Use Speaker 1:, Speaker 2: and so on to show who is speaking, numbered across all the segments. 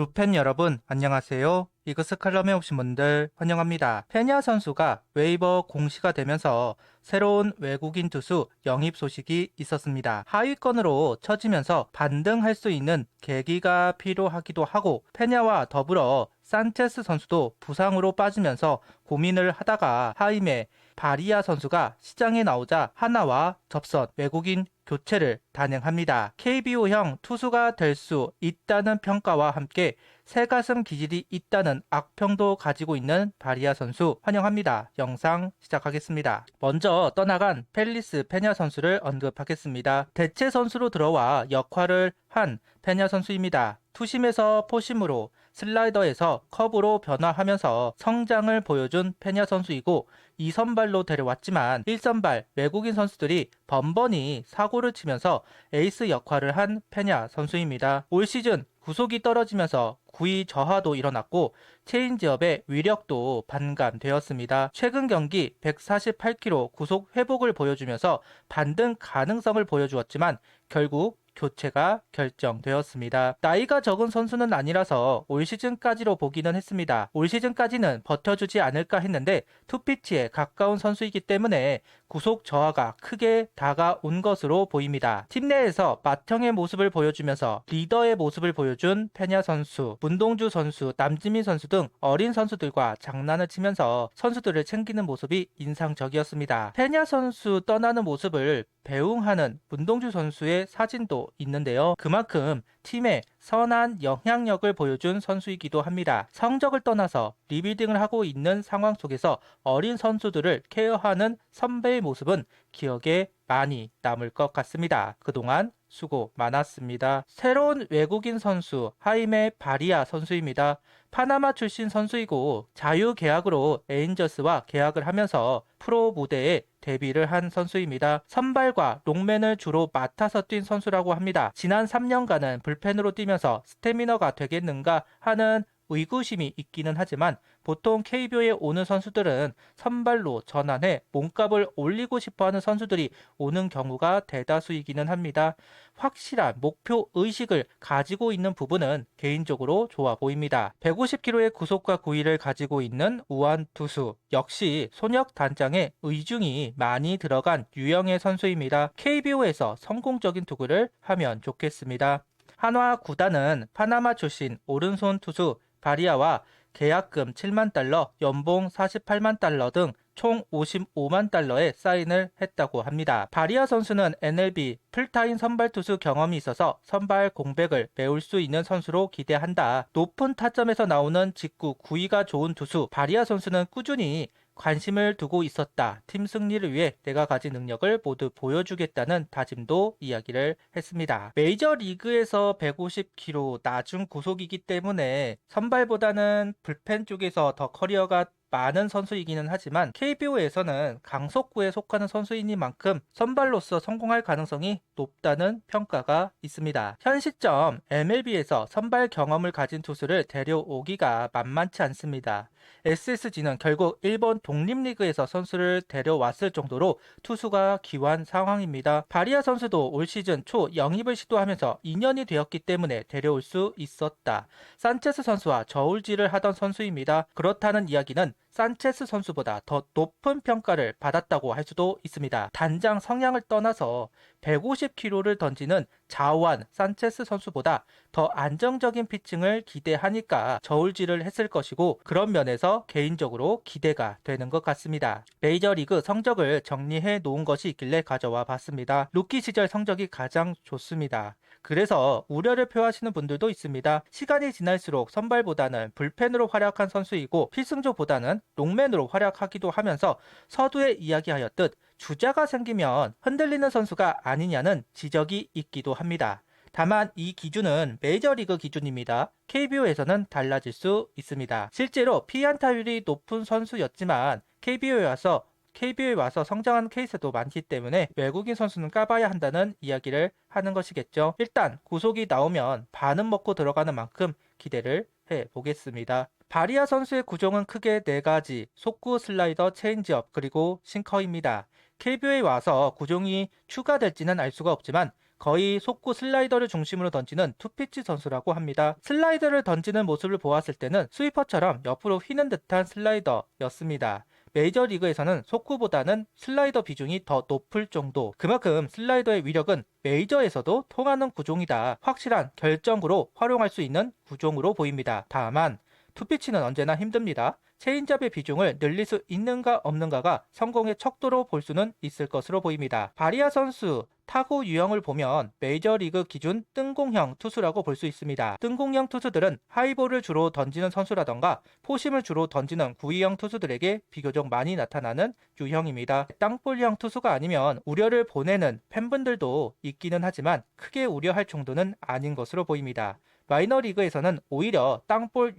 Speaker 1: 루팬 여러분 안녕하세요. 이그스칼럼에 오신 분들 환영합니다. 페냐 선수가 웨이버 공시가 되면서 새로운 외국인 투수 영입 소식이 있었습니다. 하위권으로 처지면서 반등할 수 있는 계기가 필요하기도 하고 페냐와 더불어 산체스 선수도 부상으로 빠지면서 고민을 하다가 하임에 바리아 선수가 시장에 나오자 하나와 접선 외국인 교체를 단행합니다. KBO형 투수가 될 수 있다는 평가와 함께 새가슴 기질이 있다는 악평도 가지고 있는 바리아 선수 환영합니다. 영상 시작하겠습니다. 먼저 떠나간 펠리스 페냐 선수를 언급하겠습니다. 대체 선수로 들어와 역할을 한 페냐 선수입니다. 투심에서 포심으로 슬라이더에서 커브로 변화하면서 성장을 보여준 페냐 선수이고 2선발로 데려왔지만 1선발 외국인 선수들이 번번이 사고를 치면서 에이스 역할을 한 페냐 선수입니다. 올 시즌 구속이 떨어지면서 구위 저하도 일어났고 체인지업의 위력도 반감되었습니다. 최근 경기 148km 구속 회복을 보여주면서 반등 가능성을 보여주었지만 결국 교체가 결정되었습니다. 나이가 적은 선수는 아니라서 올 시즌까지로 보기는 했습니다. 올 시즌까지는 버텨주지 않을까 했는데 투피치에 가까운 선수이기 때문에 구속 저하가 크게 다가온 것으로 보입니다. 팀 내에서 맏형의 모습을 보여주면서 리더의 모습을 보여준 페냐 선수, 문동주 선수, 남지민 선수 등 어린 선수들과 장난을 치면서 선수들을 챙기는 모습이 인상적이었습니다. 페냐 선수 떠나는 모습을 배웅하는 문동주 선수의 사진도 있는데요. 그만큼 팀에 선한 영향력을 보여준 선수이기도 합니다. 성적을 떠나서 리빌딩을 하고 있는 상황 속에서 어린 선수들을 케어하는 선배의 모습은 기억에 많이 남을 것 같습니다. 그동안 수고 많았습니다. 새로운 외국인 선수 하임에 바리아 선수입니다. 파나마 출신 선수이고 자유계약으로 에인저스와 계약을 하면서 프로 무대에 데뷔를 한 선수입니다. 선발과 롱맨을 주로 맡아서 뛴 선수라고 합니다. 지난 3년간은 불펜으로 뛰면서 스태미너가 되겠는가 하는 의구심이 있기는 하지만 보통 KBO에 오는 선수들은 선발로 전환해 몸값을 올리고 싶어하는 선수들이 오는 경우가 대다수이기는 합니다. 확실한 목표 의식을 가지고 있는 부분은 개인적으로 좋아 보입니다. 150kg의 구속과 구위를 가지고 있는 우완 투수, 역시 손혁 단장의 의중이 많이 들어간 유형의 선수입니다. KBO에서 성공적인 투구를 하면 좋겠습니다. 한화 구단은 파나마 출신 오른손 투수 바리아와 계약금 7만 달러, 연봉 48만 달러 등 총 55만 달러에 사인을 했다고 합니다. 바리아 선수는 MLB 풀타임 선발 투수 경험이 있어서 선발 공백을 메울 수 있는 선수로 기대한다. 높은 타점에서 나오는 직구 구위가 좋은 투수 바리아 선수는 꾸준히 관심을 두고 있었다. 팀 승리를 위해 내가 가진 능력을 모두 보여주겠다는 다짐도 이야기를 했습니다. 메이저리그에서 150km 나중 구속이기 때문에 선발보다는 불펜 쪽에서 더 커리어가 많은 선수이기는 하지만 KBO에서는 강속구에 속하는 선수이니만큼 선발로서 성공할 가능성이 높다는 평가가 있습니다. 현 시점 MLB에서 선발 경험을 가진 투수를 데려오기가 만만치 않습니다. SSG는 결국 일본 독립리그에서 선수를 데려왔을 정도로 투수가 귀한 상황입니다. 바리아 선수도 올 시즌 초 영입을 시도하면서 2년이 되었기 때문에 데려올 수 있었다. 산체스 선수와 저울질을 하던 선수입니다. 그렇다는 이야기는 산체스 선수보다 더 높은 평가를 받았다고 할 수도 있습니다. 단장 성향을 떠나서 150km를 던지는 자완 산체스 선수보다 더 안정적인 피칭을 기대하니까 저울질을 했을 것이고 그런 면에서 개인적으로 기대가 되는 것 같습니다. 메이저리그 성적을 정리해 놓은 것이 있길래 가져와 봤습니다. 루키 시절 성적이 가장 좋습니다. 그래서 우려를 표하시는 분들도 있습니다. 시간이 지날수록 선발보다는 불펜으로 활약한 선수이고 필승조보다는 롱맨으로 활약하기도 하면서 서두에 이야기하였듯 주자가 생기면 흔들리는 선수가 아니냐는 지적이 있기도 합니다. 다만 이 기준은 메이저리그 기준입니다. KBO에서는 달라질 수 있습니다. 실제로 피안타율이 높은 선수였지만 KBO에 와서 성장한 케이스도 많기 때문에 외국인 선수는 까봐야 한다는 이야기를 하는 것이겠죠. 일단 구속이 나오면 반은 먹고 들어가는 만큼 기대를 해보겠습니다. 바리아 선수의 구종은 크게 4가지, 속구, 슬라이더, 체인지업, 그리고 싱커입니다. KBO에 와서 구종이 추가될지는 알 수가 없지만 거의 속구 슬라이더를 중심으로 던지는 투피치 선수라고 합니다. 슬라이더를 던지는 모습을 보았을 때는 스위퍼처럼 옆으로 휘는 듯한 슬라이더였습니다. 메이저리그에서는 속구보다는 슬라이더 비중이 더 높을 정도. 그만큼 슬라이더의 위력은 메이저에서도 통하는 구종이다. 확실한 결정구로 활용할 수 있는 구종으로 보입니다. 다만 투피치는 언제나 힘듭니다. 체인지업의 비중을 늘릴 수 있는가 없는가가 성공의 척도로 볼 수는 있을 것으로 보입니다. 바리아 선수 타구 유형을 보면 메이저리그 기준 뜬공형 투수라고 볼 수 있습니다. 뜬공형 투수들은 하이볼을 주로 던지는 선수라던가 포심을 주로 던지는 구위형 투수들에게 비교적 많이 나타나는 유형입니다. 땅볼형 투수가 아니면 우려를 보내는 팬분들도 있기는 하지만 크게 우려할 정도는 아닌 것으로 보입니다. 마이너리그에서는 오히려 땅볼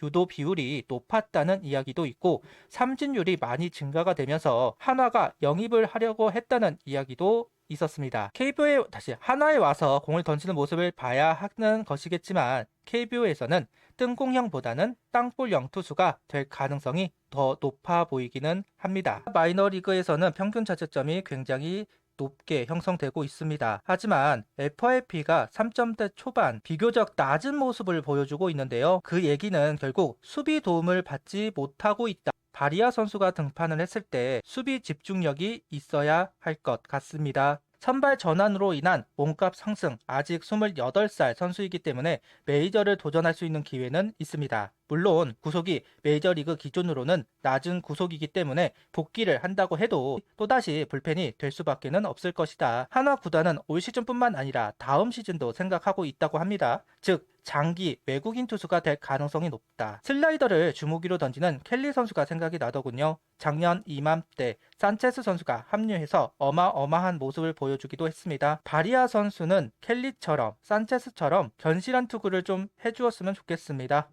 Speaker 1: 유도 비율이 높았다는 이야기도 있고 삼진율이 많이 증가가 되면서 한화가 영입을 하려고 했다는 이야기도 있었습니다. KBO에 다시 한화에 와서 공을 던지는 모습을 봐야 하는 것이겠지만 KBO에서는 뜬공형보다는 땅볼형 투수가 될 가능성이 더 높아 보이기는 합니다. 마이너리그에서는 평균 자책점이 굉장히 높게 형성되고 있습니다. 하지만 FIP가 3점대 초반 비교적 낮은 모습을 보여주고 있는데요. 그 얘기는 결국 수비 도움을 받지 못하고 있다. 바리아 선수가 등판을 했을 때 수비 집중력이 있어야 할 것 같습니다. 선발 전환으로 인한 몸값 상승, 아직 28살 선수이기 때문에 메이저를 도전할 수 있는 기회는 있습니다. 물론 구속이 메이저리그 기준으로는 낮은 구속이기 때문에 복귀를 한다고 해도 또다시 불펜이 될 수밖에는 없을 것이다. 한화 구단은 올 시즌뿐만 아니라 다음 시즌도 생각하고 있다고 합니다. 즉 장기 외국인 투수가 될 가능성이 높다. 슬라이더를 주무기로 던지는 켈리 선수가 생각이 나더군요. 작년 이맘때 산체스 선수가 합류해서 어마어마한 모습을 보여주기도 했습니다. 바리아 선수는 켈리처럼 산체스처럼 견실한 투구를 좀 해주었으면 좋겠습니다.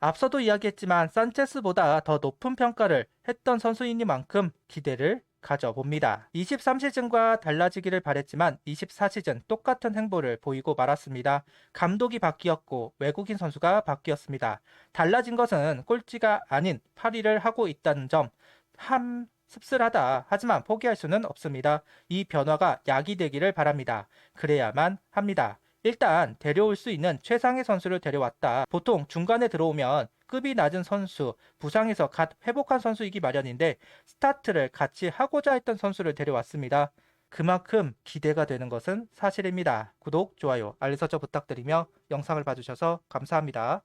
Speaker 1: 앞서도 이야기했지만 산체스보다 더 높은 평가를 했던 선수이니만큼 기대를 가져봅니다. 23시즌과 달라지기를 바랬지만 24시즌 똑같은 행보를 보이고 말았습니다. 감독이 바뀌었고 외국인 선수가 바뀌었습니다. 달라진 것은 꼴찌가 아닌 8위를 하고 있다는 점 씁쓸하다. 하지만 포기할 수는 없습니다. 이 변화가 약이 되기를 바랍니다. 그래야만 합니다. 일단 데려올 수 있는 최상의 선수를 데려왔다. 보통 중간에 들어오면 급이 낮은 선수, 부상에서 갓 회복한 선수이기 마련인데 스타트를 같이 하고자 했던 선수를 데려왔습니다. 그만큼 기대가 되는 것은 사실입니다. 구독, 좋아요, 알림 설정 부탁드리며 영상을 봐주셔서 감사합니다.